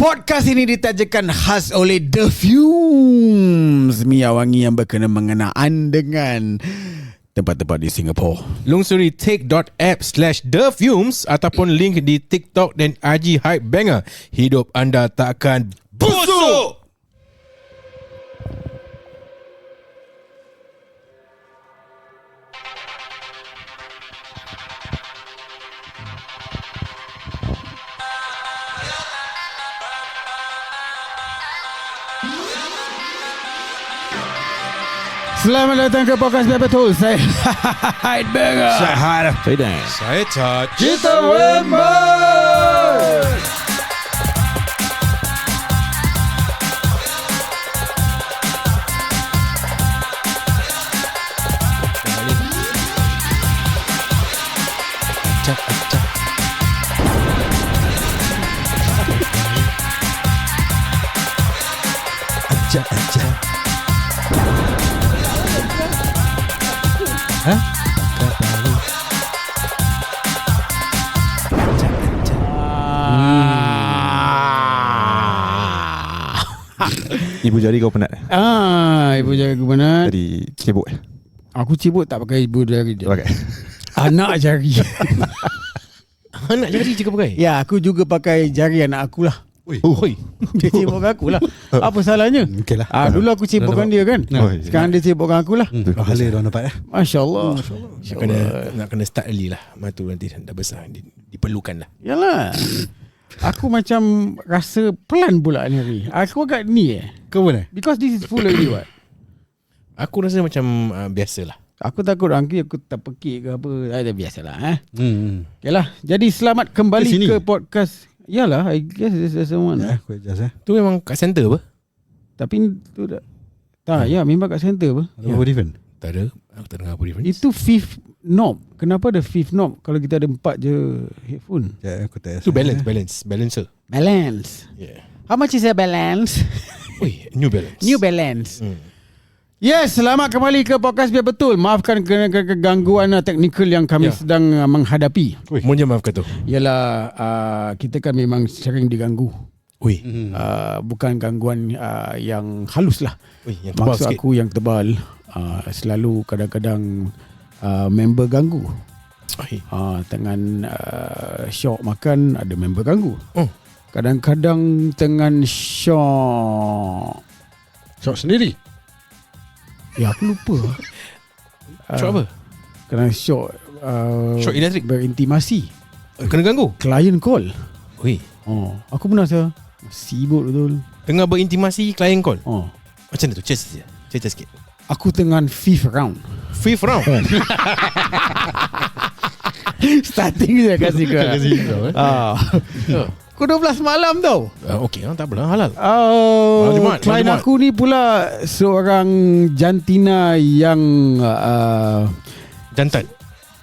Podcast ini ditajakan khas oleh DerFumes, minyak wangi yang berkenaan dengan tempat-tempat di Singapura. Lungsuri take.app/DerFumes ataupun link di TikTok dan IG Hype Banger. Hidup anda takkan busuk. Selamat datang ke podcast biarbetolsg. Saya Hype Banger. Saya Dan Saya Cat. Kita member. Ibu jari kau penat? Ibu jari aku penat. Tadi sibuk. Aku sibuk tak pakai ibu jari dia. Okay. Anak jari. Anak jari juga pakai? Ya, aku juga pakai jari anak aku lah. Oi. Dia sibukkan aku lah. Apa salahnya? Okay lah. Dulu aku sibukkan dia kan. Sekarang dia sibukkan aku lah. Pahala dia dapat. Masya Allah. Nak kena start early lah. Matu nanti dah besar, diperlukan lah. Yalah. Aku macam rasa pelan pula ni hari. Aku agak ni Kau mana? Because this is full already what. Aku rasa macam biasalah. Aku takut angki aku tak pekik ke apa. Dah biasalah Yalah. Jadi selamat kembali ke podcast. Yalah, I guess there's someone. Aku adjust Tu memang kat center apa? Tapi tu dah. Tak, ya memang kat center apa. Apa different? Tak ada. Aku tak dengar apa difference. Itu fifth knob. Kenapa ada fifth knob kalau kita ada 4 je headphone? Ya, aku tak. Tu balancer. Balance. Yeah. How much is a balance? Oi, New Balance. New balance. Yes, selamat kembali ke podcast Biar Betul. Maafkan kegangguan teknikal yang kami sedang menghadapi. Mohon maafkan tu. Ialah kita kan memang sering diganggu. Oi. Bukan gangguan yang halus lah. Oi, yang tebal Maksud sikit. aku yang tebal. Selalu kadang-kadang member ganggu. Dengan syok makan ada member ganggu. Kadang-kadang dengan syok sendiri. Ya aku lupa. Syok apa? Kena syok Syok elektrik. Berintimasi. Kena ganggu. Client call. Oi. Aku pernah sibuk betul. Tengah berintimasi klien call. Macam mana tu? Cerita sikit. Aku tengah fifth round. Fifth round. Starting je kasih kau. Pukul 12 malam tau. Okey, tak apalah, halal. Klien aku ni pula seorang jantina yang Jantan.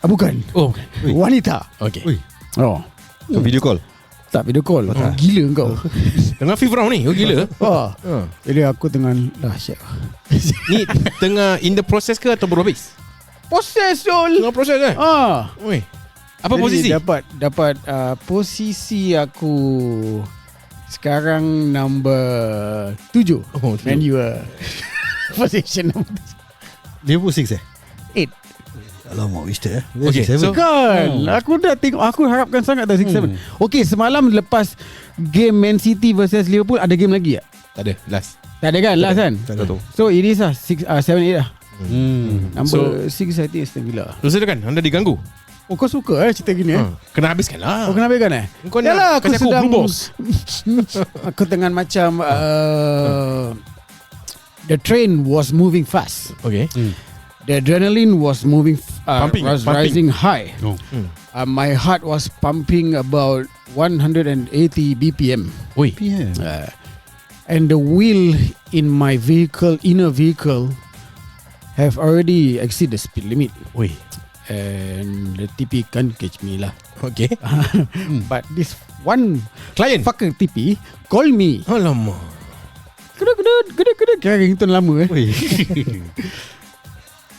bukan. Oh, bukan. Wanita. Okey. Video call. Tak video call. Gila kau. Tengah fifth round ni. Oh, gila. Jadi aku tengah dahsyat. Ni tengah in the process ke atau baru habis? Proses Jol. Tengah proses kan? Oi. Apa Jadi posisi? Dapat posisi aku sekarang number 7. And you are position number Level 6 8. Alamak, wasted Okay, so Kan aku dah tengok. Aku harapkan sangat dah 6-7. Okay, semalam lepas game Man City versus Liverpool, ada game lagi tak? tak ada, last. Tak ada kan? Last kan? Tak tahu. So it is 7-8 lah. Number 6 I think Aston Villa. So kan, anda diganggu. Kau suka cerita gini Kena habiskan lah. Kau kena habiskan Kau Yalah, nak kasi aku blue balls. Aku tengah macam the train was moving fast. Okay. The adrenaline was moving Pumping. rising high. My heart was pumping about 180 BPM. Oi. And the wheel in my inner vehicle have already exceeded the speed limit. Oi. And the TP can't catch me lah. Okay. But this one Client. fucking TP call me. Alamak. Kedut. Kira ringtone lama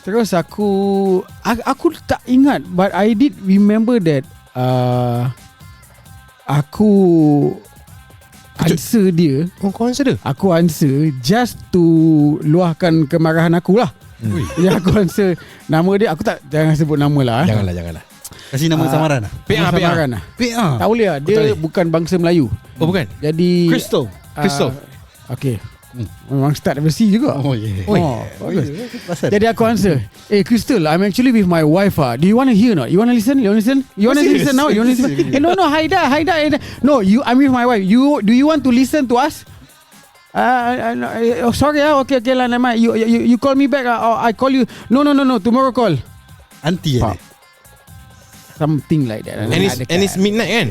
Terus aku tak ingat, but I did remember that aku answer dia. Kau answer dia? Aku answer just to luahkan kemarahan aku lah. Ya, aku answer nama dia. Aku tak, jangan sebut nama lah. Janganlah. Kasih nama samaran lah. Samaran lah. PA. Tak boleh lah. Dia bukan bangsa Melayu. Oh bukan? Jadi Crystal. Okay. Memang start dari C juga. Oh yeah. Bagus. Jadi aku answer, Crystal, I'm actually with my wife. Do you want to hear or not? You want to listen? You want to listen now? You want to listen? No, Haida. No, I'm with my wife. Do you want to listen to us? Sorry. Okay lah. You call me back. Or I call you. No. Tomorrow call. Auntie ni. Something like that. And it's midnight kan?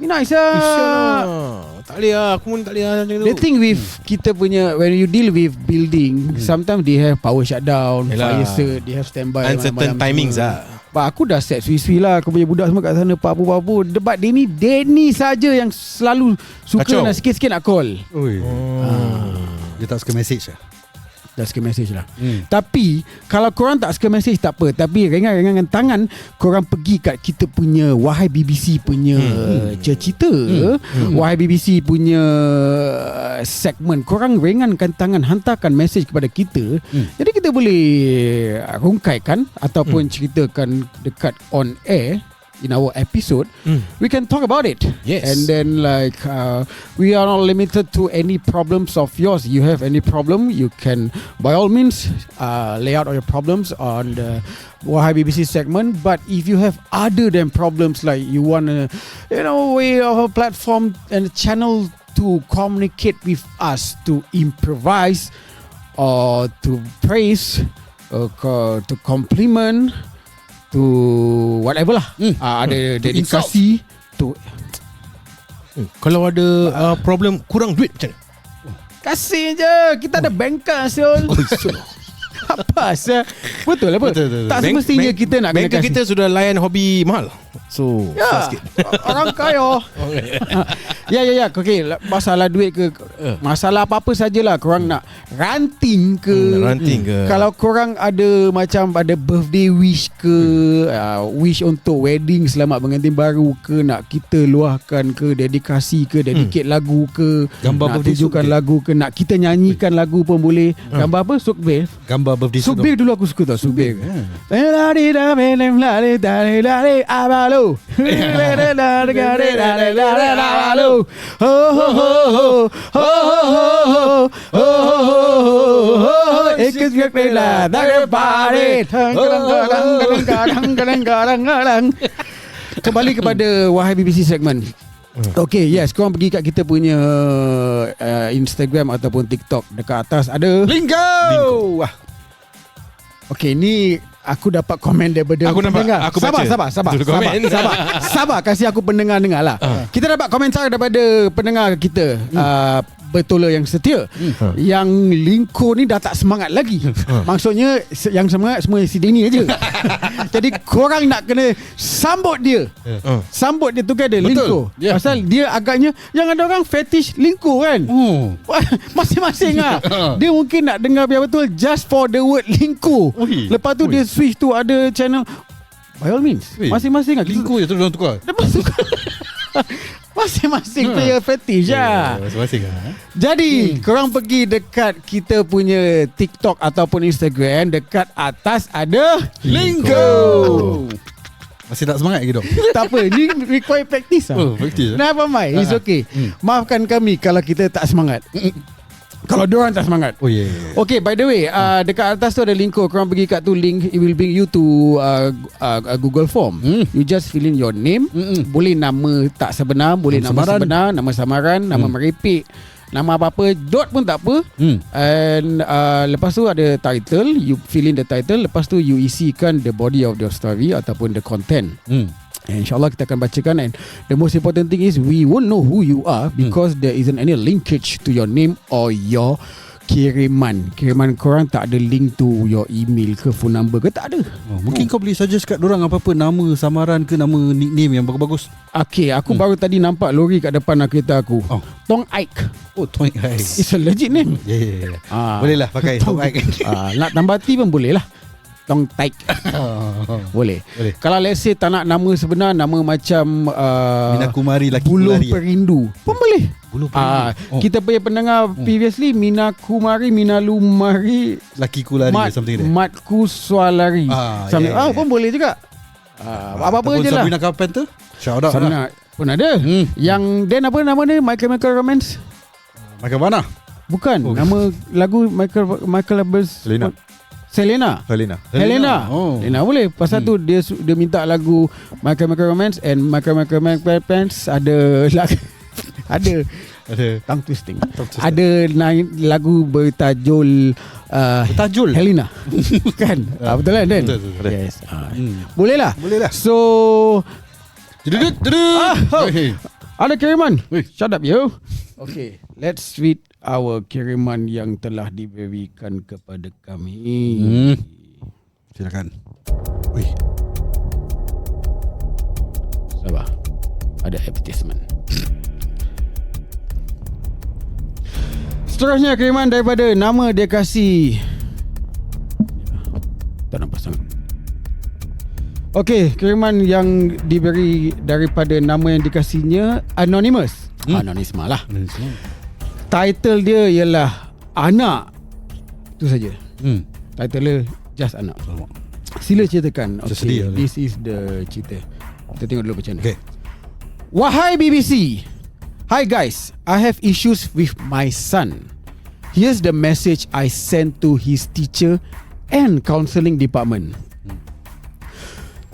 Nice Tak boleh lah. Aku pun tak boleh lah. The thing with kita punya, when you deal with building, sometimes they have power shutdown, fire cert, they have standby, uncertain timings lah. But aku dah set sui-sui lah. Aku punya budak semua kat sana, papu-papu. But dia ni saja yang selalu suka Kacau. nak sikit-sikit nak call. Dia tak suka message lah. Dah suka message lah. Tapi kalau korang tak suka message tak apa, tapi ringan-ringan tangan korang pergi kat kita punya Wahai BBC punya cerita, Wahai BBC punya segmen, korang ringankan tangan, hantarkan message kepada kita. Jadi kita boleh rungkaikan ataupun ceritakan dekat on air in our episode. We can talk about it. Yes. And then we are not limited to any problems of yours. You have any problem, you can by all means lay out all your problems on the Wahai BBC segment. But if you have other than problems, like you want a way of a platform and a channel to communicate with us, to improvise or to praise or to compliment, to whatever lah. Ada dedikasi to. Kalau ada problem kurang duit macam mana? Kasih je. Kita ada bengkel Syul. Apa sah? Betul lah. Tak semestinya kita nak kena bengkel kasih. kita sudah layan hobi mahal. So Ya, orang kaya. Ya. Okay, masalah duit ke, masalah apa-apa sajalah. Korang nak ranting ke, kalau korang ada macam ada birthday wish ke, wish untuk wedding, selamat pengantin baru ke, nak kita luahkan ke, dedikasi ke, dedicate lagu ke, gambar nak birthday tunjukkan lagu ke, nak kita nyanyikan lagu pun boleh. Gambar apa? Sukbir. Gambar birthday Sukbir dulu aku suka tau. Sukbir. Kembali kepada Wahai BBC segmen. Okay, yes, korang pergi kat kita punya Instagram ataupun TikTok. Dekat atas ada Lingo. Wah. Okay, ni aku dapat komen daripada aku pendengar. Aku baca. Sabar, kasih aku pendengar-dengar lah. Kita dapat komentar daripada pendengar kita, Betola yang setia, yang Lingko ni dah tak semangat lagi. Maksudnya yang semangat semua si Denny aja. Jadi korang nak kena sambut dia. Sambut dia together, Lingko. Pasal dia agaknya, yang ada orang fetish Lingko kan. Masing-masing lah. Dia mungkin nak dengar biar betul just for the word Lingko. Lepas tu dia switch tu ada channel. By all means, masing-masing lah. Lingko je tu orang tukar. Masing-masing player fetish lah. Masing-masing lah. Jadi korang pergi dekat kita punya TikTok ataupun Instagram. Dekat atas ada Lingko. Masih tak semangat lagi dok? Tak apa, ni require practice lah. Practice. Never mind, it's okay. Maafkan kami kalau kita tak semangat. Kalau diorang tak semangat. Okay, by the way, dekat atas tu ada Lingko. Korang pergi kat tu, link, it will bring you to a Google form. You just fill in your name. Boleh nama tak sebenar, boleh nama sebenar, nama samaran, nama merepek, nama apa-apa, dot pun tak apa. And lepas tu ada title. You fill in the title. Lepas tu you isikan the body of the story ataupun the content. And InsyaAllah kita akan bacakan. And the most important thing is we won't know who you are because there isn't any linkage to your name or your kiriman korang. Tak ada link to your email ke phone number ke, tak ada. Mungkin kau boleh suggest kat dorang apa-apa nama samaran ke, nama nickname yang bagus-bagus. Okay, aku baru tadi nampak lori kat depan kereta aku. Tong Ike. Tong Ike. It's a legit name. Boleh lah pakai Tong Ike. Nak tambah T pun boleh lah. Tong Taik. Boleh. Kalau let's say tak nak nama sebenar, nama macam Minakumari laki Buluh Kulari, Perindu pun boleh. Kita punya pendengar previously Mina Kumari, Mina Lumari, Laki ku lari something there. Matku Sualari. Pun boleh juga. Apa-apa je lah. Sabrina Carpenter. Shout out Sabrina pun ada. Yang Dan apa nama dia? Michael Romance. Michael mana? Bukan. Nama lagu Michael Selena. Helena boleh. Pasal tu dia minta lagu Michael Romance and Michael Pants ada tongue twisting. Ada lagu bertajuk Helena. Kan? Betul kan Dan? Betul. Yes. Boleh lah. So ada kiriman. Shut up yo. Okay, let's read our kiriman yang telah diberikan kepada kami. Silakan. Sabar. Ada advertisement. Seterusnya kiriman daripada nama dia kasih tak nampak sangat. Okey, kiriman yang diberi daripada nama yang dikasihnya Anonymous. Anonymous lah. Title dia ialah Anak. Itu saja. Title dia just Anak. Sila ceritakan. Okay, this is the cerita. Kita tengok dulu macam mana. Okay. Wahai BBC. Hi guys, I have issues with my son. Here's the message I sent to his teacher and counselling department.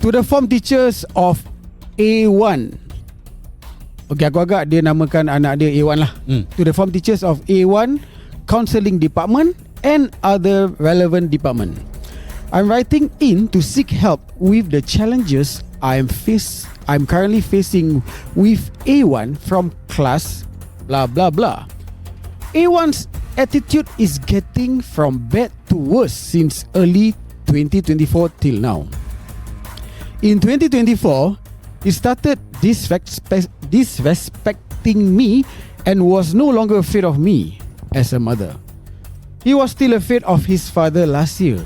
To the form teachers of A1. Okay, aku agak dia namakan anak dia A1 lah. To the form teachers of A1, counselling department and other relevant department. I'm writing in to seek help with the challenges I'm currently facing with A1 from class blah blah blah. A1's attitude is getting from bad to worse since early 2024 till now. In 2024, he started disrespecting me and was no longer afraid of me as a mother. He was still afraid of his father last year.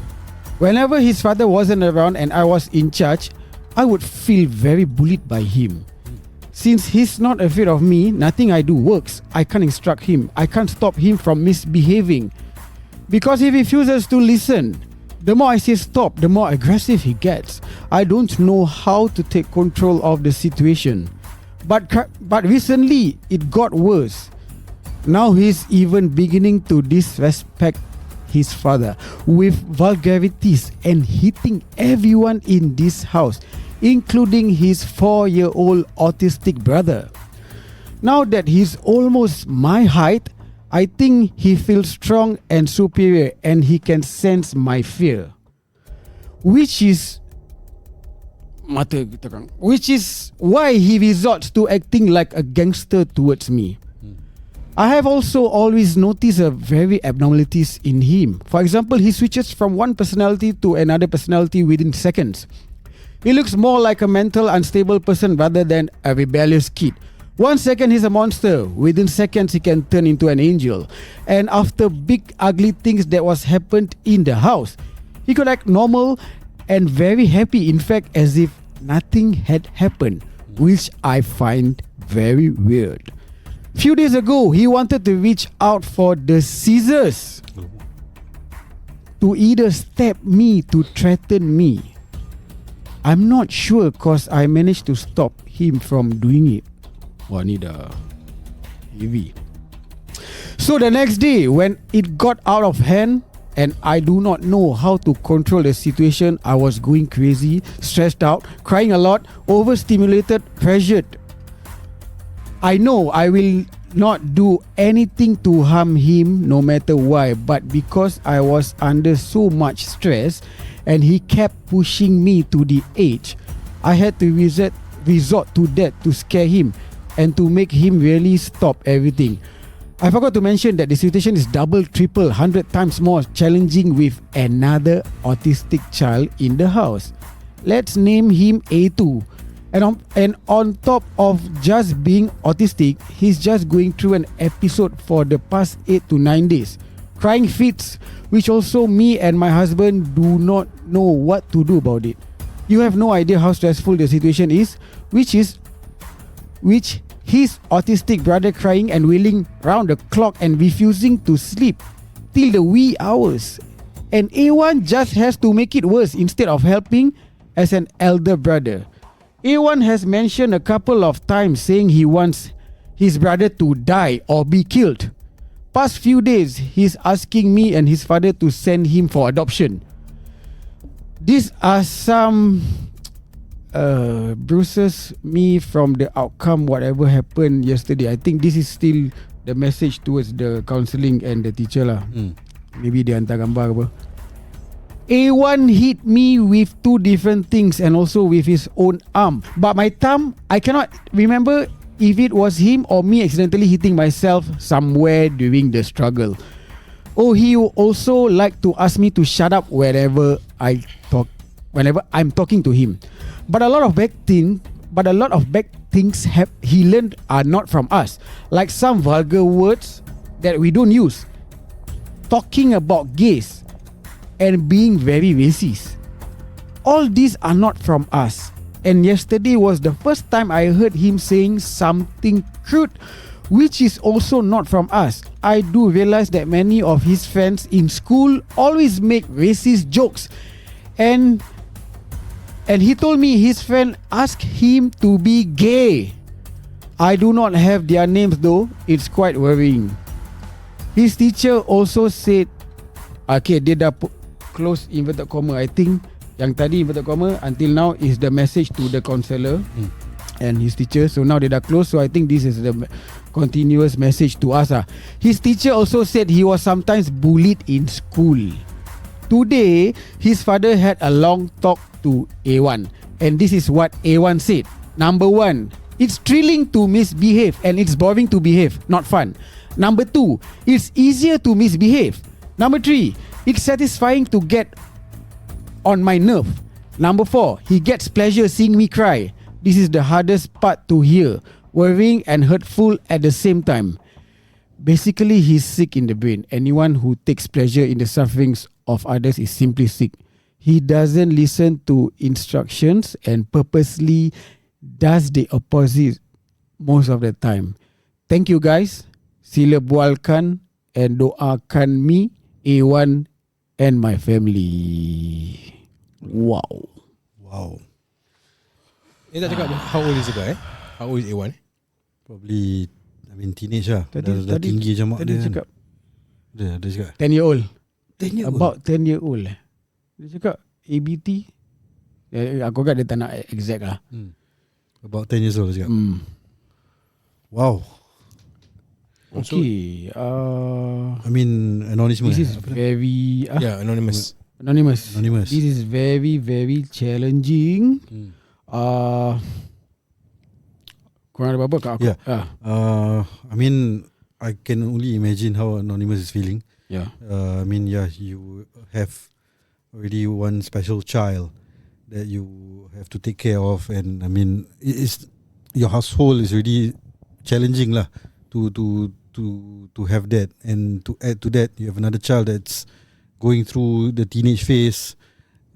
Whenever his father wasn't around and I was in charge, I would feel very bullied by him. Since he's not afraid of me, nothing I do works. I can't instruct him. I can't stop him from misbehaving. Because he refuses to listen. The more I say stop, the more aggressive he gets. I don't know how to take control of the situation. But recently, it got worse. Now he's even beginning to disrespect his father with vulgarities and hitting everyone in this house, including his 4-year-old autistic brother. Now that he's almost my height, I think he feels strong and superior and he can sense my fear. Which is why he resorts to acting like a gangster towards me. I have also always noticed a very abnormalities in him. For example, he switches from one personality to another personality within seconds. He looks more like a mental unstable person rather than a rebellious kid. 1 second he's a monster, within seconds he can turn into an angel. And after big ugly things that was happened in the house, he could act normal and very happy, in fact as if nothing had happened, which I find very weird. Few days ago, he wanted to reach out for the scissors to either stab me, to threaten me. I'm not sure cause I managed to stop him from doing it. Wah, ni dah heavy. So the next day, when it got out of hand and I do not know how to control the situation, I was going crazy, stressed out, crying a lot, overstimulated, pressured. I know I will not do anything to harm him no matter why, but because I was under so much stress and he kept pushing me to the edge, I had to resort to that to scare him and to make him really stop everything. I forgot to mention that the situation is double, triple, 100 times more challenging with another autistic child in the house. Let's name him A2. And on top of just being autistic, he's just going through an episode for the past 8 to 9 days. Crying fits, which also me and my husband do not know what to do about it. You have no idea how stressful the situation is, which his autistic brother crying and wailing round the clock and refusing to sleep till the wee hours. And A1 just has to make it worse instead of helping as an elder brother. A1 has mentioned a couple of times saying he wants his brother to die or be killed. Past few days, he's asking me and his father to send him for adoption. These are some bruises me from the outcome whatever happened yesterday. I think this is still the message towards the counselling and the teacher lah. Maybe dia hantar gambar ke apa. A1 hit me with two different things and also with his own arm. But my thumb, I cannot remember if it was him or me accidentally hitting myself somewhere during the struggle. Oh, he also like to ask me to shut up whenever I'm talking to him. But a lot of bad things he learned are not from us. Like some vulgar words that we don't use. Talking about gays and being very racist. All these are not from us. And yesterday was the first time I heard him saying something crude, which is also not from us. I do realize that many of his friends in school always make racist jokes. And he told me his friend asked him to be gay. I do not have their names though. It's quite worrying. His teacher also said, okay, dia dah close inverted comma. I think yang tadi inverted comma until now is the message to the counsellor and his teacher. So now they dah close. So I think this is the continuous message to us. His teacher also said he was sometimes bullied in school. Today, his father had a long talk to A1. And this is what A1 said. Number 1, it's thrilling to misbehave and it's boring to behave. Not fun. Number 2, it's easier to misbehave. Number 3, it's satisfying to get on my nerve. Number 4, he gets pleasure seeing me cry. This is the hardest part to hear. Worrying and hurtful at the same time. Basically, he's sick in the brain. Anyone who takes pleasure in the sufferings of others is simply sick. He doesn't listen to instructions and purposely does the opposite most of the time. Thank you guys. Sila bualkan and doakan me, A1 and my family. Wow. Dia tak cakap how old is the guy? How old is A1? Probably teenage lah. Dah tinggi macam mak dia. Tadi cakap Dia cakap 10 year old. 10 year old. About 10 year old. Dia cakap ABT. Aku agak dia tak nak exact lah. About 10 years old dia cakap. Wow. Okay. Anonymous. This is very Anonymous. Anonymous. This is very, very challenging. Korang ada apa-apa kat aku? Yeah. I can only imagine how Anonymous is feeling. Yeah. You have already one special child that you have to take care of, and it's your household is really challenging lah to have that, and to add to that you have another child that's going through the teenage phase,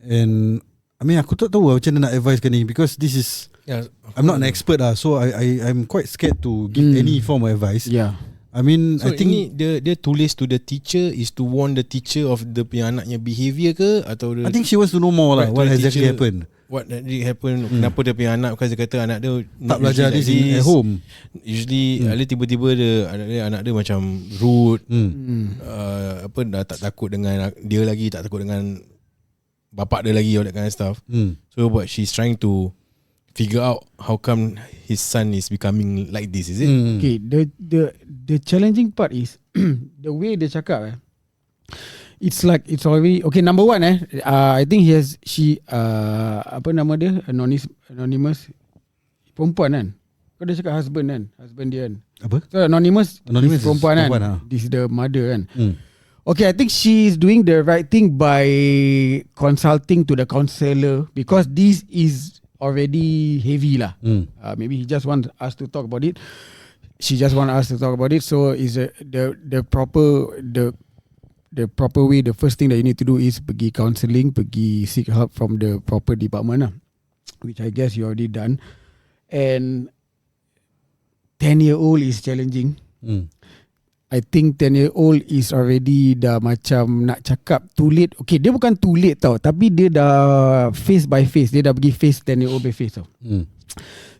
and aku tak tahu macam mana nak advisekan ni, because this is I'm not an expert so I'm quite scared to give any form of advice. Yeah. So I think ini dia tulis to the teacher is to warn the teacher of the punya anaknya behaviour ke, atau I think she wants to know more lah what exactly happened. What really happened, kenapa dia punya anak, because dia kata anak dia tak belajar this at home. Usually tiba-tiba anak dia macam rude, dah tak takut dengan dia lagi, tak takut dengan bapak dia lagi, all that kind of stuff. So but she's trying to figure out how come his son is becoming like this, is it? Okay, the challenging part is the way dia cakap it's like it's already okay. Number 1 I think apa nama dia, anonymous perempuan kan. Kau dia cakap husband kan, husband dia kan. Apa? So anonymous is perempuan kan. This is the mother kan. Okay, I think she is doing the right thing by consulting to the counsellor, because this is already heavy lah. Maybe he just want us to talk about it. She just want us to talk about it. So is the proper way. The first thing that you need to do is pergi counselling, pergi seek help from the proper department lah, which I guess you already done. And 10-year-old is challenging. I think 10-year-old is already dah macam nak cakap too late. Okay, dia bukan too late tau, tapi dia dah face by face. Dia dah pergi face 10-year-old by face tau.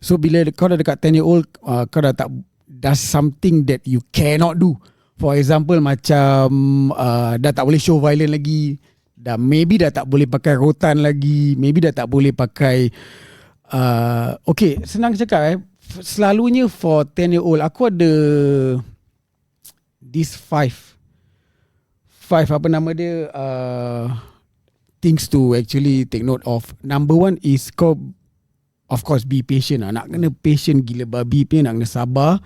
So bila kau dah dekat 10-year-old, kau dah tak does something that you cannot do. For example, macam dah tak boleh show violent lagi, maybe dah tak boleh pakai rotan lagi, maybe dah tak boleh pakai okay, senang cakap selalunya for 10-year-old aku ada this five apa nama dia, things to actually take note of. Number one is kau of course be patient lah. Nak kena patient gila babi punya, nak kena sabar.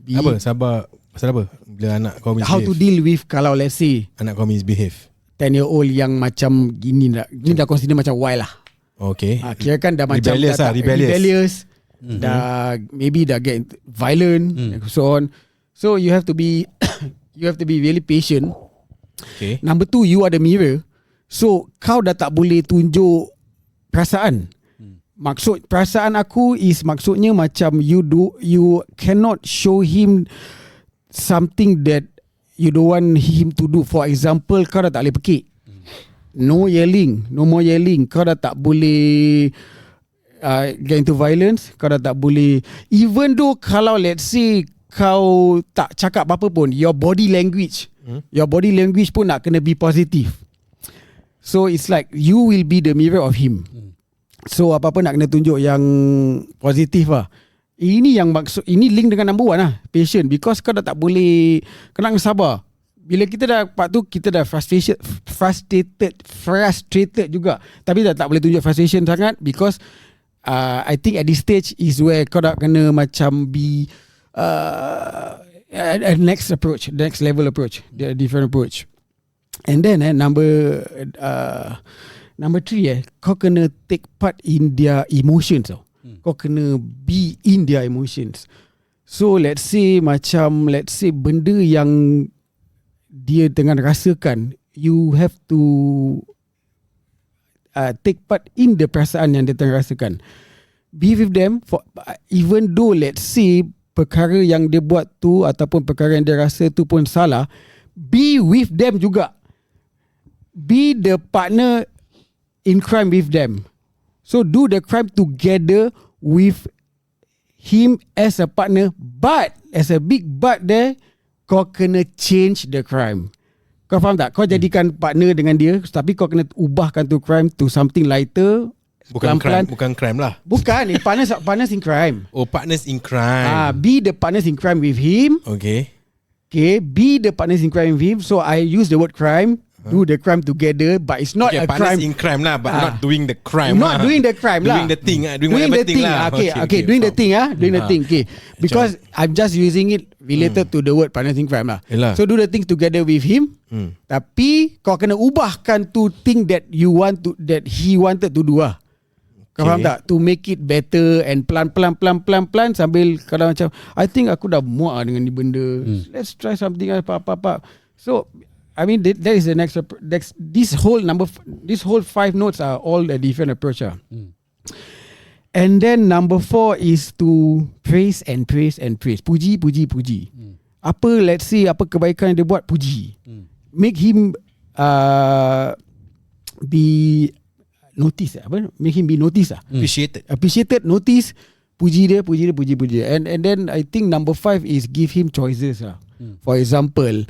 Apa? Sabar pasal apa? Bila anak kau misbehave. How to deal with kalau let's say anak kau misbehave, 10-year-old yang macam gini dah consider macam wild lah. Okay. Kira kan dah macam rebellious. Dah maybe dah get violent and so on. So you have to be really patient. Okay. Number two, you are the mirror. So kau dah tak boleh tunjuk perasaan. Maksud perasaan aku is maksudnya macam you cannot show him something that you don't want him to do. For example, kau dah tak boleh pekik. No yelling, no more yelling. Kau dah tak boleh get into violence. Kau dah tak boleh, even though kalau let's say kau tak cakap apa-apa pun, your body language pun nak kena be positive. So it's like you will be the mirror of him. So apa-apa nak kena tunjuk yang positif lah. Ini yang maksud, ini link dengan number one lah, patient. Because kau dah tak boleh, kau nak sabar. Bila kita dah part tu, kita dah frustrated juga. Tapi dah tak boleh tunjuk frustration sangat. Because I think at this stage is where kau dah kena macam be a next level approach, the different approach. And then number 3 kau kena take part in their emotions tau. Kau kena be in their emotions. So let's say benda yang dia tengah rasakan, you have to take part in the perasaan yang dia tengah rasakan. Be with them for, even though let's say perkara yang dia buat tu ataupun perkara yang dia rasa tu pun salah, be with them juga. Be the partner in crime with them. So do the crime together with him as a partner, but as a big but there, kau kena change the crime. Kau faham tak? Kau jadikan partner dengan dia, tapi kau kena ubahkan tu crime to something lighter. Bukan crime lah. Bukan, partners in crime. Oh, partners in crime. Be the partners in crime with him. Okay, be the partners in crime with him. So I use the word crime. Do the crime together, but it's not a partners crime. in crime lah, but not doing the crime. Not doing the crime lah. Doing the thing, doing whatever thing lah. Okay, doing the thing doing the thing. Okay, because I'm just using it related to the word partners in crime lah. Yelah. So do the thing together with him. Tapi kau kena ubahkan to thing that you want to, that he wanted to do lah. Kau faham tak? To make it better and pelan sambil kadang macam, I think aku dah muak dengan ni benda. Let's try something apa. So I mean, that is the next. This whole 5 notes are all a different approach. And then number 4 is to praise and praise. Puji. Apa, let's say, apa kebaikan yang dia buat, puji. Make him be noticed. Make him be noticed. Appreciated, notice. Puji dia. And then I think number 5 is give him choices. For example,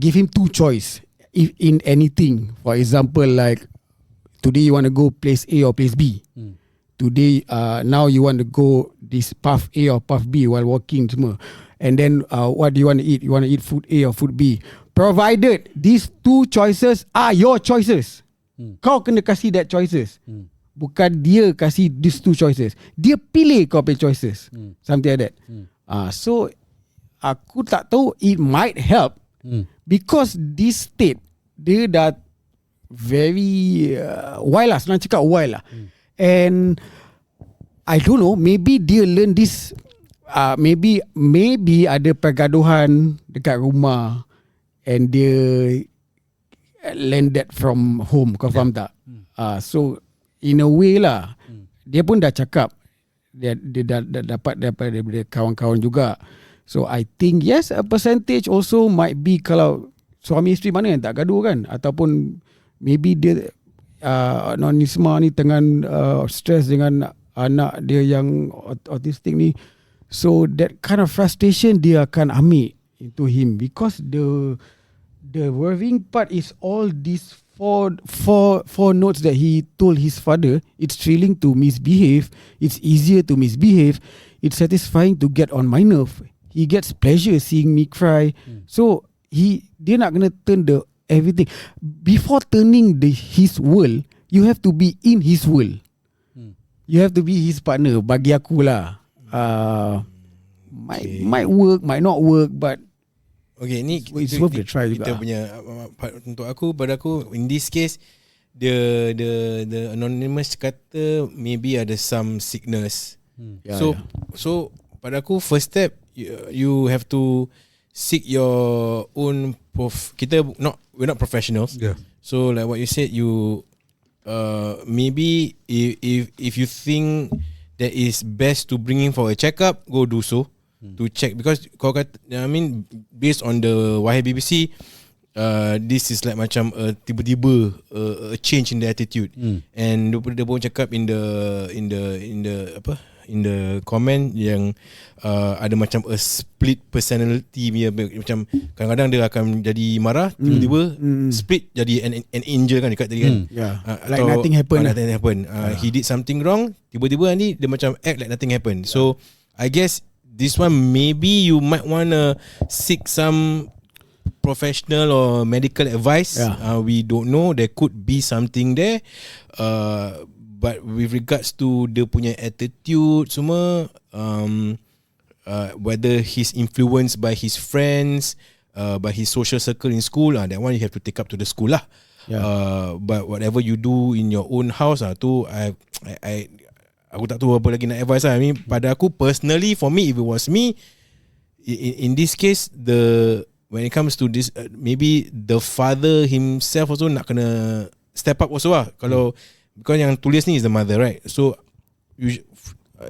give him 2 choice in anything. For example, like today you want to go place A or place B. Today, now you want to go this path A or path B while walking semua. And then what do you want to eat? You want to eat food A or food B. Provided these 2 choices are your choices. Kau kena kasih that choices. Bukan dia kasih these 2 choices. Dia pilih kau punya choices. Something like that. So aku tak tahu, it might help because this state dia dah very wild lah, senang cakap wild lah. And I don't know, maybe dia learn this, maybe ada pergaduhan dekat rumah and dia learn that from home. Kau faham tak? So in a way lah, dia pun dah cakap dia dapat daripada kawan-kawan juga. So I think yes, a percentage also might be kalau suami isteri mana yang tak gaduh kan, ataupun maybe dia Nonisma ni tengah stress dengan anak dia yang autistic ni. So that kind of frustration dia akan ambil into him, because the worrying part is all these four notes that he told his father. It's thrilling to misbehave, it's easier to misbehave, it's satisfying to get on my nerve, he gets pleasure seeing me cry. So dia nak kena turn the everything. Before turning his world, you have to be in his world. You have to be his partner. Bagi aku lah, might work, might not work, but okay, ni it's worth the try juga. Kita punya pada aku in this case, the anonymous kata maybe ada some sickness. So pada aku first step, you have to seek your own we're not professionals. So like what you said, you maybe if you think that is best to bring him for a checkup, go do so to check, because I mean based on the YBBC, this is like macam tiba-tiba a change in the attitude, and dia pun cakap in the comment yang ada macam a split personality, macam kadang-kadang dia akan jadi marah, tiba-tiba split jadi an angel kan dekat tadi kan. Like nothing happened. He did something wrong, tiba-tiba ni dia macam act like nothing happened. So I guess this one maybe you might want to seek some professional or medical advice. We don't know, there could be something there. But with regards to dia punya attitude semua, whether he's influenced by his friends, by his social circle in school, that one you have to take up to the school lah. But whatever you do in your own house, tu aku tak tahu apa lagi nak advice lah. I mean, pada aku personally, for me, if it was me, in this case, when it comes to this, maybe the father himself also nak kena step up also lah. Kalau because yang tulis ni is the mother, right? So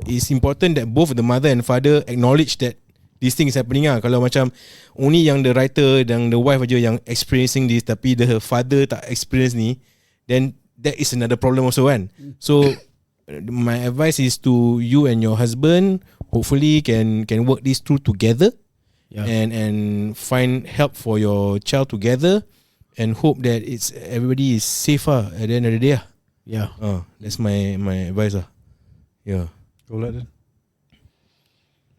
it's important that both the mother and father acknowledge that this thing is happening lah. Kalau macam only yang the writer dan the wife aja yang experiencing this, tapi the father tak experience ni, then that is another problem also kan. So my advice is to you and your husband, hopefully can work this through together, and find help for your child together, and hope that everybody is safer at the end of the day. That's my advice lah.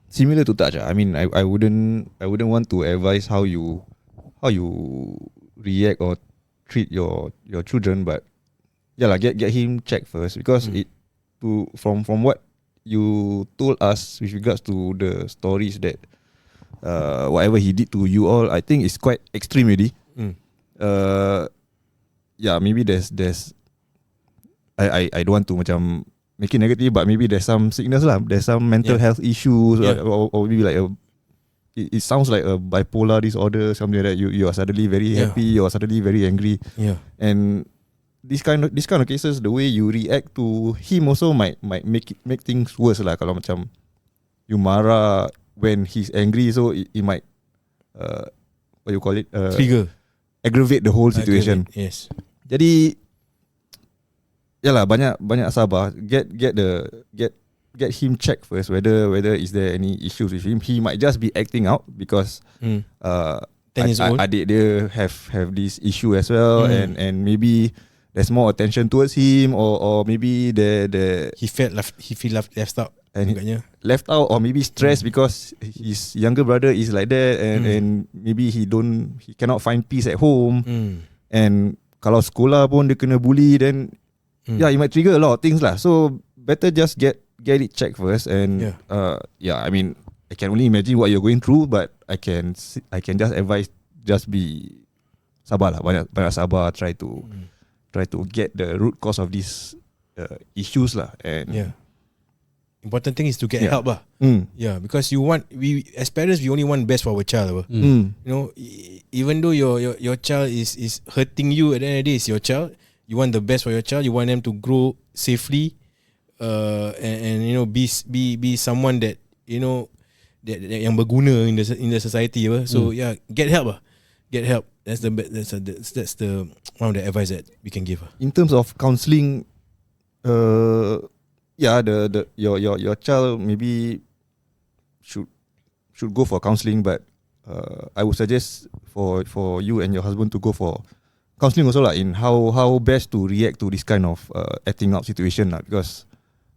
Similar to Taj. I mean, I wouldn't want to advise how you react or treat your children, but get him checked first, because from what you told us with regards to the stories that whatever he did to you all, I think it's quite extreme already. Maybe there's I don't want to macam make it negative, but maybe there's some sickness lah. There's some mental health issues, or maybe like it sounds like a bipolar disorder, something like that. You are suddenly very happy, you are suddenly very angry. And this kind of cases, the way you react to him also might make things worse lah. Kalau macam you marah when he's angry, so it might what you call it, trigger, aggravate the whole situation. Yes. Jadi banyak sabar. Get him checked first whether is there any issues with him. He might just be acting out because 10 years old, adik dia have this issue as well, and maybe there's more attention towards him, or maybe he feel left out, and left out, or maybe stressed because his younger brother is like that, and maybe he cannot find peace at home, and kalau sekolah pun dia kena bully, then it might trigger a lot of things lah. So better just get it checked first, and I mean, I can only imagine what you're going through, but I can just advise, just be sabar lah, banyak sabar, try to get the root cause of these issues lah. And important thing is to get help lah. Because we as parents, we only want best for our child. You know, even though your child is hurting you, at the end of the day, it's your child. You want the best for your child. You want them to grow safely, and you know be someone that you know that yang berguna in the society apa. So yeah, get help. That's the one of the advice that we can give. In terms of counselling, your child maybe should go for counselling, but I would suggest for you and your husband to go for counselling also in how best to react to this kind of acting out situation because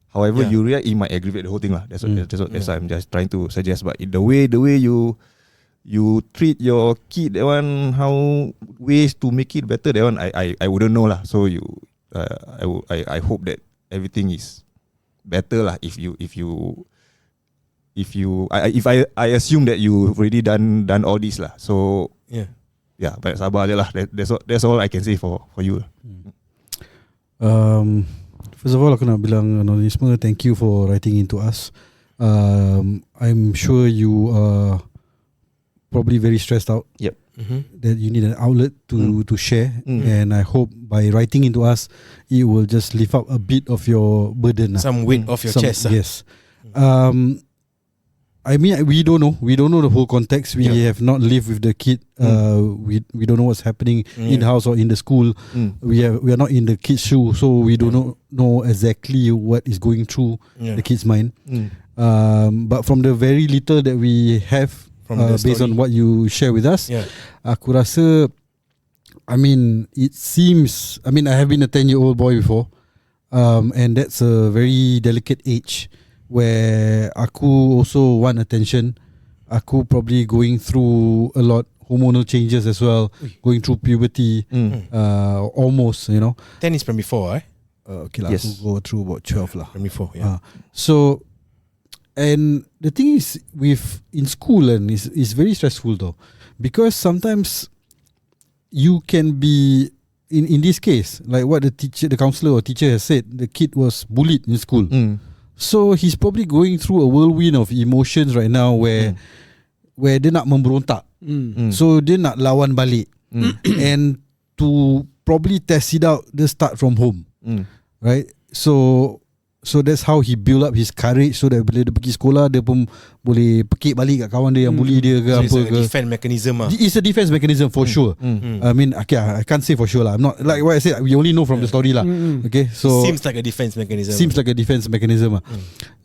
however you react, it might aggravate the whole thing That's what I'm just trying to suggest. But the way you treat your kid, that one, how ways to make it better, that one I wouldn't know So I hope that everything is better if I assume that you've already done all this So but sabar je lah. That's all I can say for you. First of all, aku nak bilang Anonymisme, thank you for writing into us. I'm sure you are probably very stressed out. Yep. That you need an outlet to share, and I hope by writing into us, it will just lift up a bit of your burden. Some weight off your chest. Yes. I mean, we don't know the whole context. We have not lived with the kid. We don't know what's happening in the house or in the school. We are not in the kid's shoe, so we do not know exactly what is going through the kid's mind. But from the very little that we have, based on what you share with us, aku rasa, I mean, it seems, I mean, I have been a 10-year-old boy before, and that's a very delicate age where aku also want attention. Aku probably going through a lot, hormonal changes as well, going through puberty, almost, 10 is primary 4, okay lah, aku go through about 12 lah. Primary 4, so, and the thing is, in school and is very stressful though, because sometimes you can be in this case, like what the counselor or teacher has said, the kid was bullied in school. So he's probably going through a whirlwind of emotions right now where dia nak memberontak. So dia nak lawan balik. And to probably test it out, dia start from home. Right? So that's how he build up his courage, so that bila dia pergi sekolah, dia pun boleh pekik balik kat kawan dia yang bully dia ke apa ke. It's a defense mechanism. It's a defense mechanism for sure. I mean, okay, I can't say for sure lah. I'm not, like what I said, we only know from the story lah. Okay, so seems like a defense mechanism.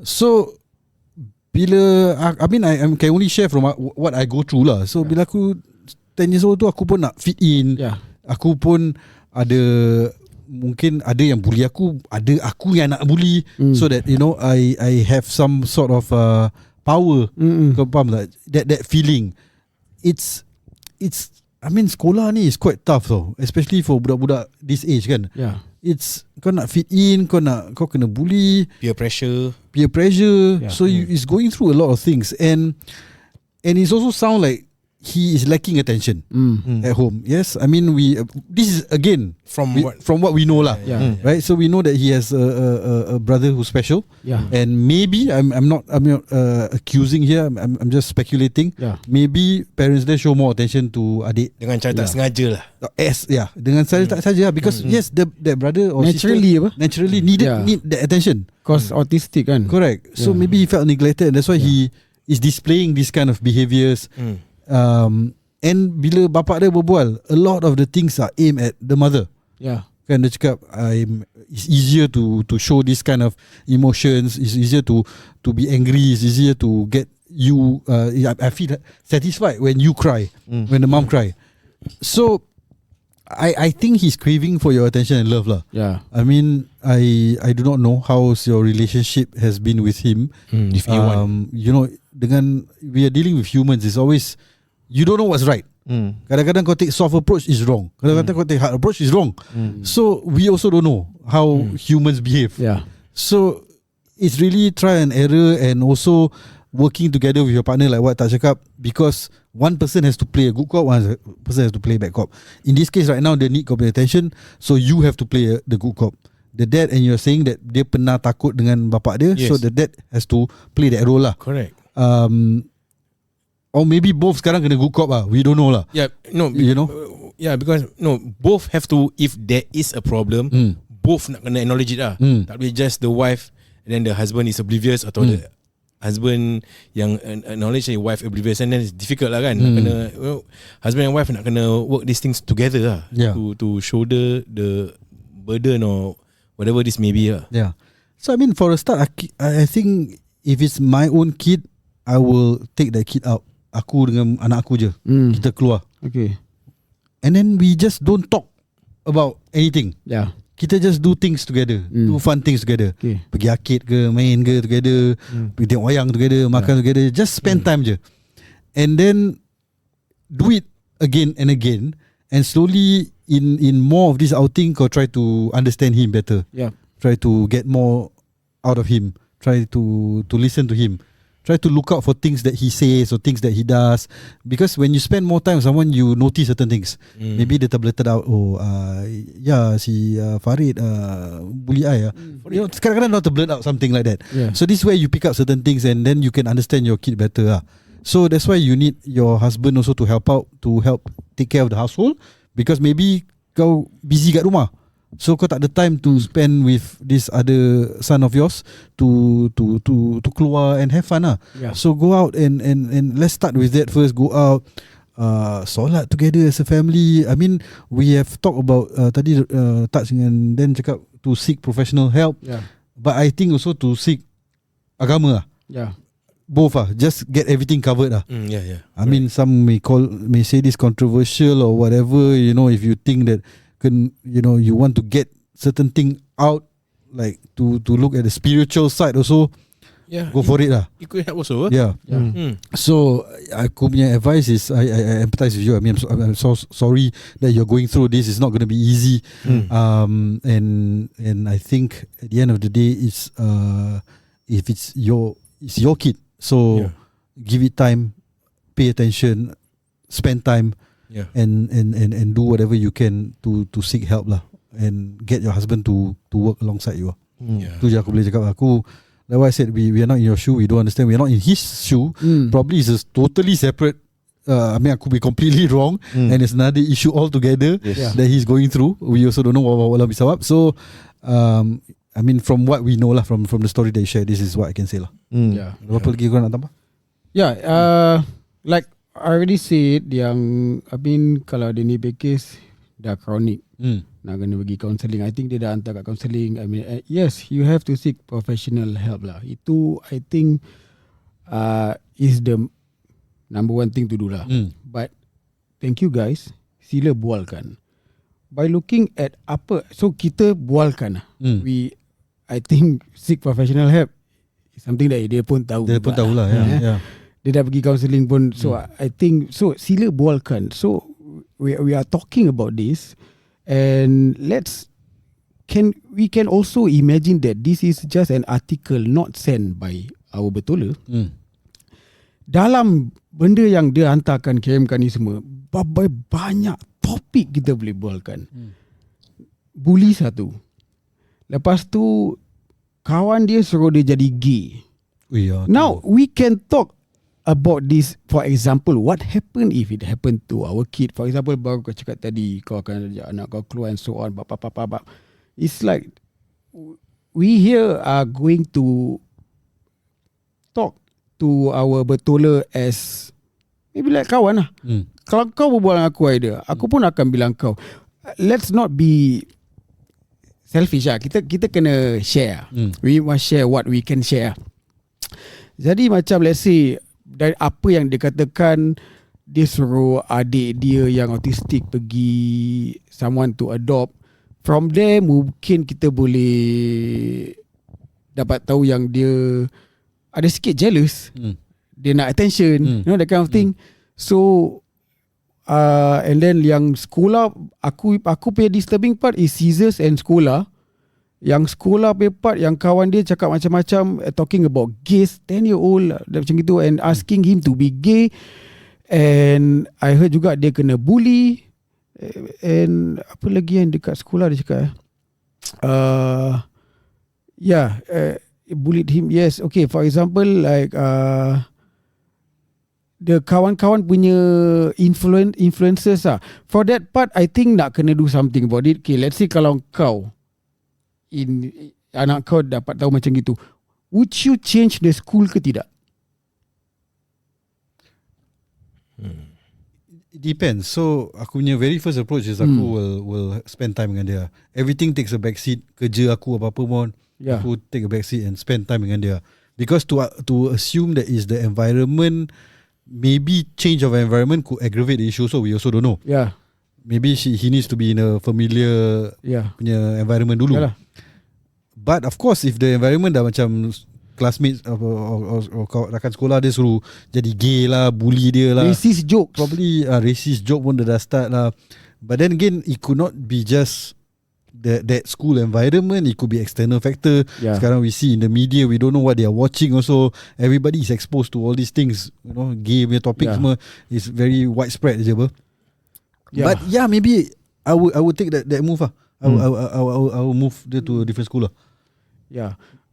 So bila I mean, I can only share from what I go through lah. So bila aku 10 years old tu, aku pun nak fit in. Aku pun mungkin ada yang bully aku, ada aku yang nak bully, so that I have some sort of power. Kau faham tak? That feeling. It's I mean, sekolah ni is quite tough though, especially for budak-budak this age kan. It's kau nak fit in, kau kena bully, peer pressure. So it's going through a lot of things, and it also sound like he is lacking attention at home. Yes, I mean, this is again from what we know lah. Right. So we know that he has a brother who's special. And maybe I'm not accusing here. I'm just speculating. Maybe parents there show more attention to adik dengan cara tak sengaja lah. Dengan cara tak saja, because yes, that brother or naturally need that attention. Cause autistic kan. Correct. So maybe he felt neglected, and that's why he is displaying this kind of behaviors. And bila bapak dia berbual, a lot of the things are aimed at the mother. Kan dia cakap, it's easier to show this kind of emotions. It's easier to be angry. It's easier to get you. I feel satisfied when you cry, when the mom cry. So I think he's craving for your attention and love lah. I mean, I do not know how's your relationship has been with him. If anyone, dengan we are dealing with humans, it's always, you don't know what's right. Kadang-kadang kau take soft approach is wrong. Kadang-kadang kau take hard approach is wrong. So we also don't know how humans behave. So it's really try and error, and also working together with your partner, like what Tak cakap, because one person has to play a good cop, one person has to play a bad cop. In this case right now, they need complete attention, so you have to play the good cop. The dad, and you're saying that dia pernah takut dengan bapak dia, so the dad has to play that role lah. Correct. Or maybe both sekarang kena good cop lah. We don't know lah. Because both have to. If there is a problem, both nak kena acknowledge it lah. Tak boleh just the wife and then the husband is oblivious, atau the husband yang acknowledge the wife oblivious, and then it's difficult lah kan. Nak kena, husband and wife nak kena work these things together lah, to shoulder the burden or whatever this may be lah. Yeah. So I mean, for a start, I think if it's my own kid, I will take that kid out. Aku dengan anak aku je, kita keluar. Okay. And then we just don't talk about anything. Yeah. Kita just do things together, do fun things together. Pergi arcade ke, main ke together, pergi tengok wayang together, makan together. Just spend time je. And then do it again and again. And slowly in more of this outing, kau try to understand him better. Try to get more out of him. Try to listen to him. Try to look out for things that he says or things that he does. Because when you spend more time with someone, you notice certain things. Maybe dia terblurted out, si Farid bully I. You know, kadang-kadang not to blurt out something like that. So this way you pick up certain things, and then you can understand your kid better. So that's why you need your husband also to help out, to help take care of the household. Because maybe kau busy kat rumah, so kau tak ada time to spend with this other son of yours to keluar and have fun lah. So go out and let's start with that first. Go out, solat together as a family. I mean, we have talked about tadi touch dengan Dan cakap to seek professional help. But I think also to seek agama lah. Both just get everything covered lah. I mean, some may say this controversial or whatever. You know, if you think that you want to get certain thing out, like to look at the spiritual side also, go for it lah. It could help also. So aku punya advice is, I empathize with you. I mean, I'm so sorry that you're going through this. It's not going to be easy. And I think at the end of the day, it's if it's your kid, so give it time, pay attention, spend time. And do whatever you can to seek help lah, and get your husband to work alongside you. Tu je aku boleh cakap. Aku, like what I said, we are not in your shoe. We don't understand. We are not in his shoe. Probably it's a totally separate. I mean, I could be completely wrong, and it's another issue altogether that he's going through. We also don't know what will be up. So, I mean, from what we know lah, from the story that you shared, this is what I can say lah. Apa lagi kau nak tambah? Like I already said, yang I mean, kalau dia ni case dah chronic, nak kena pergi counselling. I think dia dah hantar kat counselling. I mean, yes, you have to seek professional help lah. Itu I think is the number one thing to do lah. But thank you guys, sila bualkan. By looking at apa, so kita bualkan. I think seek professional help is something that dia pun tahu. Dia pun tahulah. Dia dah pergi counselling pun. So I think, so sila bualkan. So we are talking about this, and we can also imagine that this is just an article not sent by our betoler. Dalam benda yang dia hantarkan, kirimkan ni semua, banyak topik kita boleh bualkan. Bully satu. Lepas tu kawan dia suruh dia jadi gay. Now we can talk about this. For example, what happened if it happened to our kid? For example, baru kau cakap tadi, kau akan ajak anak kau keluar and so on. It's like we here are going to talk to our betoler as maybe like kawan lah. Kalau kau berbual dengan aku idea, aku pun akan bilang kau, let's not be selfish lah. Kita kena share. We must share what we can share. Jadi macam let's say, dari apa yang dia katakan, dia suruh adik dia yang autistik pergi someone to adopt. From there mungkin kita boleh dapat tahu yang dia ada sikit jealous. Dia nak attention, you know, that kind of thing. So and then yang sekolah, aku punya disturbing part is scissors and sekolah. Yang sekolah punya part, yang kawan dia cakap macam-macam, talking about gays, 10-year-old macam gitu, and asking him to be gay. And I heard juga dia kena bully. And apa lagi yang dekat sekolah dia cakap? Bullied him. Yes, okay. For example, like the kawan-kawan punya influencers lah. For that part, I think nak kena do something about it. Okay, let's say kalau kau anak kau dapat tahu macam gitu, would you change the school ke tidak? It depends. So aku punya very first approach is aku will spend time dengan dia. Everything takes a back seat. Kerja aku apa-apa pun, aku take a back seat and spend time dengan dia. Because to assume that is the environment, maybe change of environment could aggravate the issue. So we also don't know. Yeah. Maybe he needs to be in a familiar punya environment dulu. Yalah. But of course, if the environment dah macam classmates or rakan sekolah dia suruh jadi gay lah, bully dia lah, Racist jokes. probably racist joke pun dah start lah. But then again, it could not be just that school environment. It could be external factor. Sekarang we see in the media, we don't know what they are watching also. Everybody is exposed to all these things, you know, gay punya topic semua is very widespread je apa. But maybe I would take that move lah. I will move dia to a different school lah.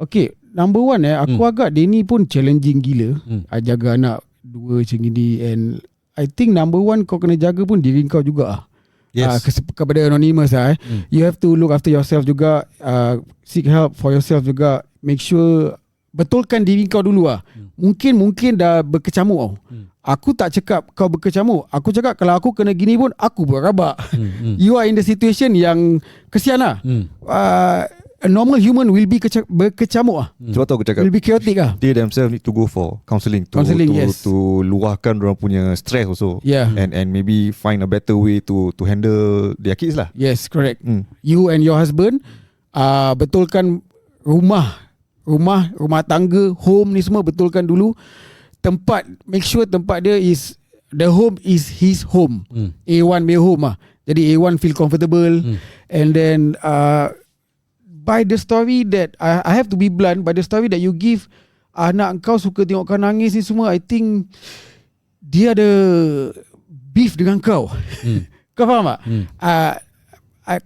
Okay, number one aku agak dia ni pun challenging gila. Jaga anak dua macam ni, and I think number one kau kena jaga pun diri kau juga lah. Kepada anonymous lah. You have to look after yourself juga, seek help for yourself juga. Make sure betulkan diri kau dulu lah. Mungkin dah berkecamuk tau. Aku tak cakap kau berkecamuk. Aku cakap kalau aku kena gini pun aku berabak. You are in the situation yang kesian lah. A normal human will be berkecamuk lah. Sebab tu aku cakap will be chaotic lah. They themselves need to go for counselling to luahkan orang punya stress also. And maybe find a better way to handle their kids lah. Yes, correct. You and your husband betulkan rumah tangga, home ni semua betulkan dulu. Tempat, make sure tempat dia is, the home is his home. A1 punya home lah. Jadi A1 feel comfortable. And then by the story that I have to be blunt, by the story that you give, anak kau suka tengok kau nangis ni semua, I think dia ada beef dengan kau. Kau faham tak?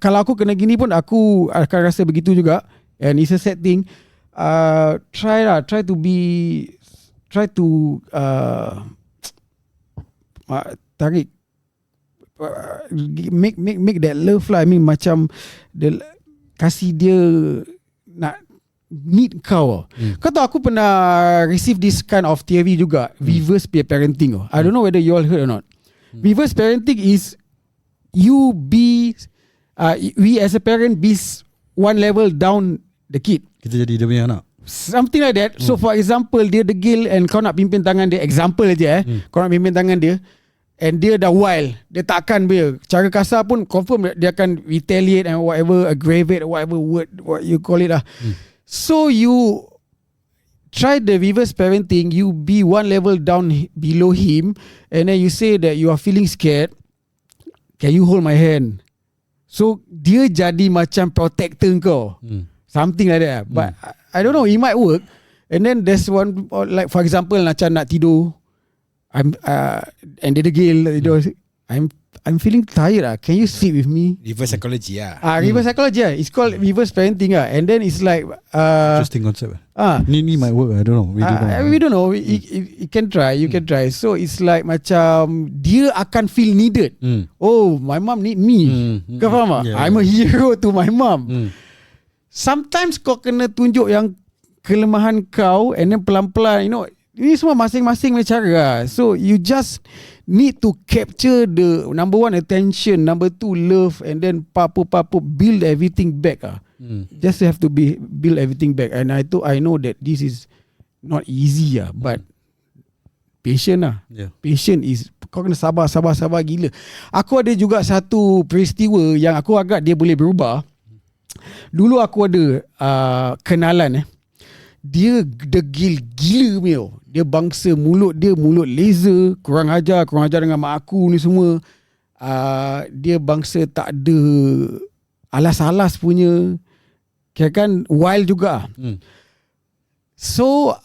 Kalau aku kena gini pun aku akan rasa begitu juga. And it's a sad thing. Try to tarik, make that love lah. I mean macam kasih dia nak need kau. Kau tahu aku pernah receive this kind of theory juga, reverse peer parenting. I don't know whether you all heard or not. Reverse parenting is you be we as a parent be one level down the kid. Kita jadi dia punya anak. Something like that. So for example, dia degil and kau nak pimpin tangan dia. Example aja kau nak pimpin tangan dia and dia dah wild, dia takkan dia. Cara kasar pun confirm dia akan retaliate and whatever, aggravate, whatever word what you call it lah. So you try the reverse parenting. You be one level down below him, and then you say that you are feeling scared. Can you hold my hand? So dia jadi macam protector kau. Something like that. But I don't know, it might work. And then there's one, like for example, macam nak tidur, and dia degil, I'm feeling tired. Can you sleep with me? Reverse psychology lah. Reverse psychology. It's called reverse parenting. And then it's like interesting concept. Ni might work. I don't know. We don't know. You can try. You can try. So it's like macam dia akan feel needed. Oh, my mom need me. Kau faham tak? I'm a hero to my mom. Sometimes kau kena tunjuk yang kelemahan kau, and then pelan-pelan, you know, ini semua masing-masing punya cara. So you just need to capture the number one, attention, number two, love, and then papu build everything back. Just have to build everything back. And I know that this is not easy but patient lah. Patient is, kau kena sabar gila. Aku ada juga satu peristiwa yang aku agak dia boleh berubah. Dulu aku ada kenalan dia degil gila punya. Dia bangsa mulut laser, kurang ajar dengan mak aku ni semua. Dia bangsa tak ada alas-alas punya. Kira kan wild juga. So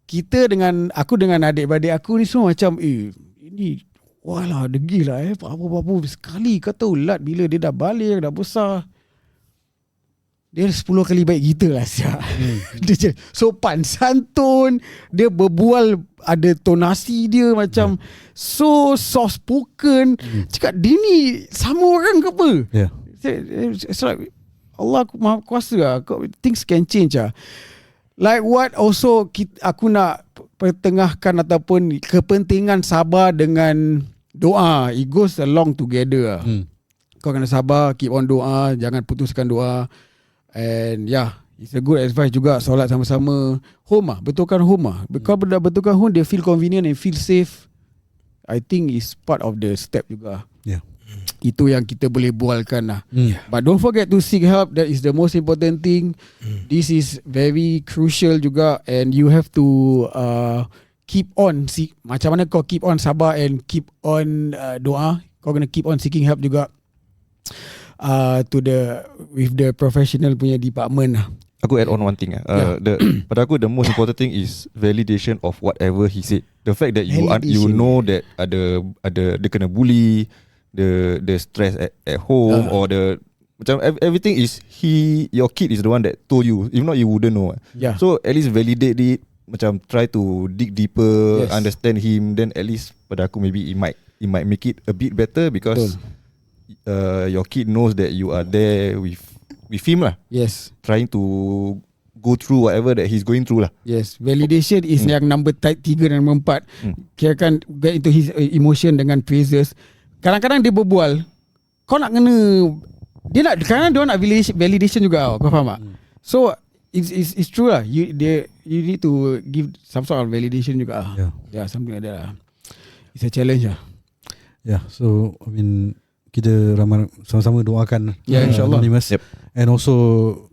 kita dengan adik-beradik aku ni semua macam ini walah degil lah apa-apa sekali kata ulat bila dia dah balik dah besar. Dia 10 kali baik kita lah siap. Dia sopan santun, dia berbual, ada tonasi dia macam so soft spoken. Cakap dia ni sama orang ke apa? It's like Allah Maha Kuasa lah. Things can change lah. Like what also aku nak pertengahkan ataupun kepentingan sabar dengan doa. It goes along together lah. Kau kena sabar, keep on doa, jangan putuskan doa. And yeah, it's a good advice juga, solat sama-sama. Home lah, betulkan home lah. Kau betulkan home, they feel convenient and feel safe. I think is part of the step juga. Yeah. Itu yang kita boleh bualkan lah. But don't forget to seek help. That is the most important thing. This is very crucial juga. And you have to keep on macam mana kau keep on sabar and keep on doa. Kau kena keep on seeking help juga with the professional punya department lah. Aku add on one thing. Pada aku the most important thing is validation of whatever he said. The fact that you know that ada dia kena bully, the stress at home or the macam everything is your kid is the one that told you. If not you wouldn't know. Yeah. So at least validate it. Macam try to dig deeper, understand him. Then at least pada aku maybe it might make it a bit better because your kid knows that you are there with him lah. Yes. Trying to go through whatever that he's going through lah. Yes. Validation is yang number 3 dan number 4. Kira kan get into his emotion dengan praises. Kadang-kadang dia berbual, kau nak kena kadang-kadang dia nak validation juga. Kau faham tak? So it's true lah. You need to give some sort of validation juga. Yeah, something like that lah. It's a challenge lah. Yeah, so I mean kita sama-sama doakan InsyaAllah. Yep. And also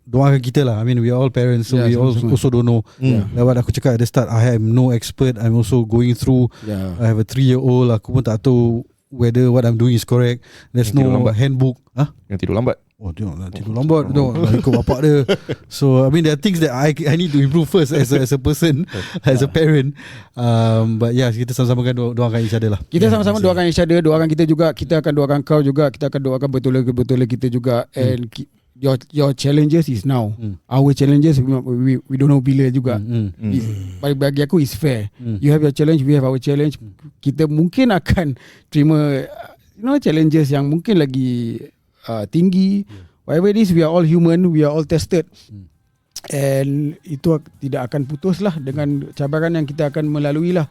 doakan kita lah. I mean we are all parents, so we also don't know. Like what aku cakap at the start, I am no expert. I'm also going through. I have a 3-year-old. Aku pun tak tahu whether what I'm doing is correct. There's no handbook. Yang tidur lambat. Oh, tengok tidur lambat tu ikut bapak dia. So I mean there are things that I need to improve first as a person, as a parent. But yeah, kita sama-sama kan doakan each other lah. Kita sama-sama doakan each other, doakan kita juga. Kita akan doakan kau juga. Kita akan doakan betul-betul kita juga. And your challenges is now. Our challenges we don't know bila juga. Bagi aku is fair. You have your challenge, we have our challenge. Kita mungkin akan terima challenges yang mungkin lagi tinggi. Whatever it is, we are all human, we are all tested. And itu tidak akan putus lah dengan cabaran yang kita akan melalui lah.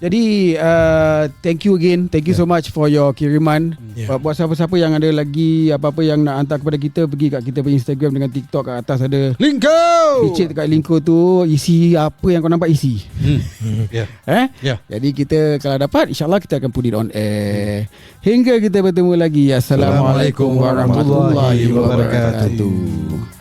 Jadi thank you again. Thank you so much for your kiriman. Buat siapa-siapa yang ada lagi apa-apa yang nak hantar kepada kita, pergi kat kita punya Instagram dengan TikTok. Kat atas ada Linko. Picit dekat Linko tu, isi apa yang kau nampak isi. Jadi kita kalau dapat, InsyaAllah kita akan put it on air. Hingga kita bertemu lagi. Assalamualaikum warahmatullahi wabarakatuh.